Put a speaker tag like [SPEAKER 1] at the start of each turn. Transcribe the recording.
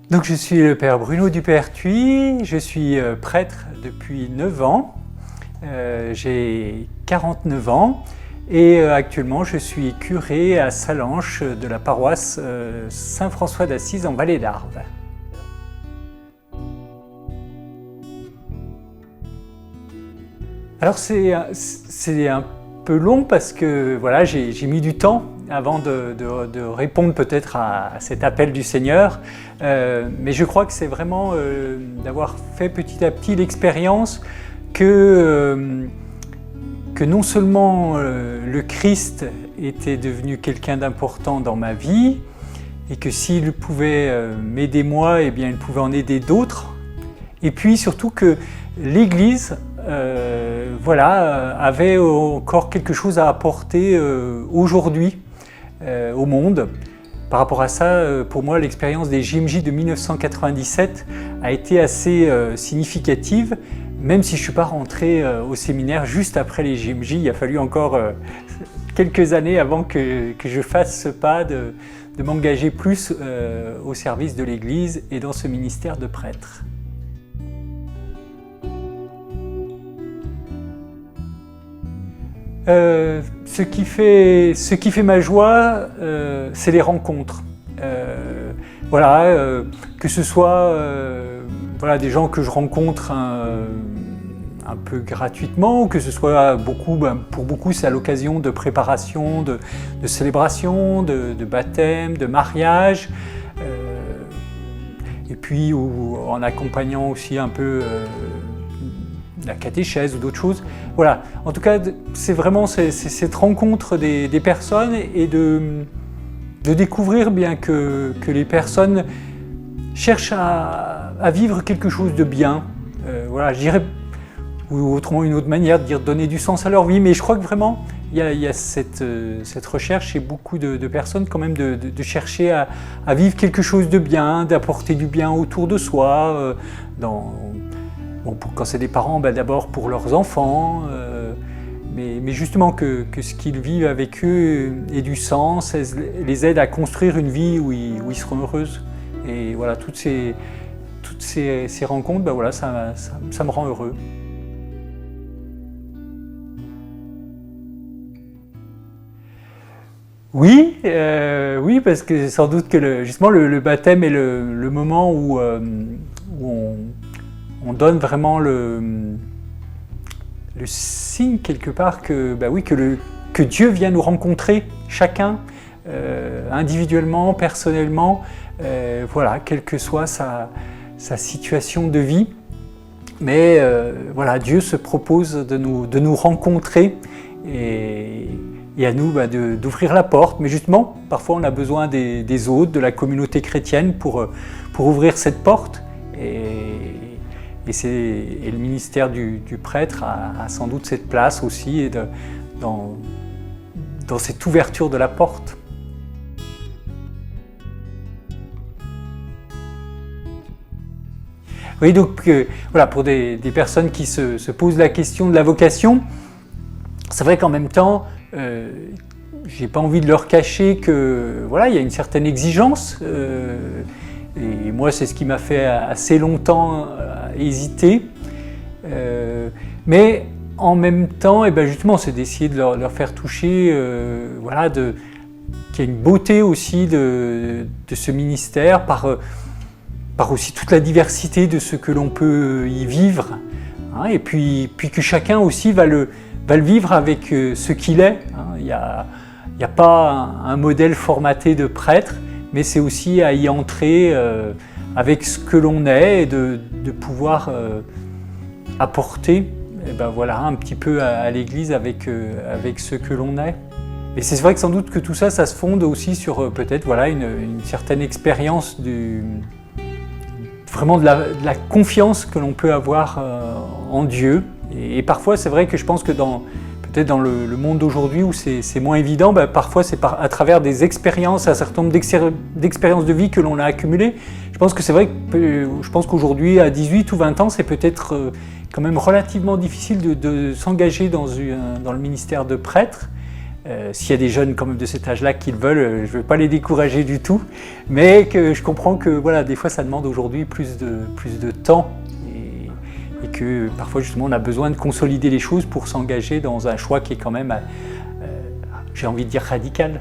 [SPEAKER 1] Donc je suis le père Bruno Dupertuis, je suis prêtre depuis 9 ans, j'ai 49 ans et actuellement je suis curé à Sallanches de la paroisse Saint-François d'Assise en Vallée d'Arve. Alors c'est un peu long parce que voilà, j'ai mis du temps avant de répondre peut-être à cet appel du Seigneur, mais je crois que c'est vraiment d'avoir fait petit à petit l'expérience que non seulement le Christ était devenu quelqu'un d'important dans ma vie, et que s'il pouvait m'aider moi, eh bien il pouvait en aider d'autres, et puis surtout que l'Église avait encore quelque chose à apporter aujourd'hui au monde. Par rapport à ça, pour moi, l'expérience des JMJ de 1997 a été assez significative, même si je ne suis pas rentré au séminaire juste après les JMJ. Il a fallu encore quelques années avant que je fasse ce pas de m'engager plus au service de l'Église et dans ce ministère de prêtre. Ce qui fait ma joie, c'est les rencontres. Que ce soit des gens que je rencontre un peu gratuitement, ou que ce soit pour beaucoup c'est à l'occasion de préparation, de célébration, de baptême, de mariage, et puis en accompagnant aussi un peu la catéchèse ou d'autres choses. Voilà, en tout cas, c'est vraiment cette rencontre des personnes et de découvrir bien que les personnes cherchent à vivre quelque chose de bien. Je dirais, ou autrement une autre manière de dire donner du sens à leur vie, mais je crois que vraiment, il y a cette recherche chez beaucoup de personnes quand même de chercher à vivre quelque chose de bien, d'apporter du bien autour de soi, quand c'est des parents, d'abord pour leurs enfants, mais justement que ce qu'ils vivent avec eux ait du sens, les aide à construire une vie où ils seront heureux. Et voilà, toutes ces rencontres, ça me rend heureux. Oui, parce que sans doute que justement le baptême est le moment où on donne vraiment le signe quelque part que Dieu vient nous rencontrer, chacun, individuellement, personnellement, quelle que soit sa situation de vie. Mais Dieu se propose de nous rencontrer et à nous d'ouvrir la porte. Mais justement, parfois on a besoin des autres, de la communauté chrétienne pour ouvrir cette porte. Et le ministère du prêtre a sans doute cette place aussi dans cette ouverture de la porte. Oui, donc pour des personnes qui se posent la question de la vocation, c'est vrai qu'en même temps, j'ai pas envie de leur cacher que il y a une certaine exigence. Et moi, c'est ce qui m'a fait assez longtemps hésiter. Mais en même temps, justement, c'est d'essayer de leur faire toucher, qu'il y a une beauté aussi de ce ministère, par aussi toute la diversité de ce que l'on peut y vivre. Et puis que chacun aussi va le vivre avec ce qu'il est. Il n'y a pas un modèle formaté de prêtre, mais c'est aussi à y entrer avec ce que l'on est et de pouvoir apporter un petit peu à l'Église avec ce que l'on est. Et c'est vrai que sans doute que tout ça se fonde aussi sur peut-être une certaine expérience vraiment de la confiance que l'on peut avoir en Dieu. Et parfois c'est vrai que je pense que peut-être dans le monde d'aujourd'hui où c'est moins évident, parfois c'est à travers des expériences, un certain nombre d'expériences de vie que l'on a accumulées. Je pense que c'est vrai qu'aujourd'hui, à 18 ou 20 ans, c'est peut-être quand même relativement difficile de s'engager dans le ministère de prêtre.
[SPEAKER 2] S'il y a des jeunes quand même de cet âge-là qui le veulent, je ne veux pas les décourager du tout, mais que je comprends que voilà, des fois ça demande aujourd'hui plus de temps et que parfois justement on a besoin de consolider les choses pour s'engager dans un choix qui est quand même, j'ai envie de dire radical.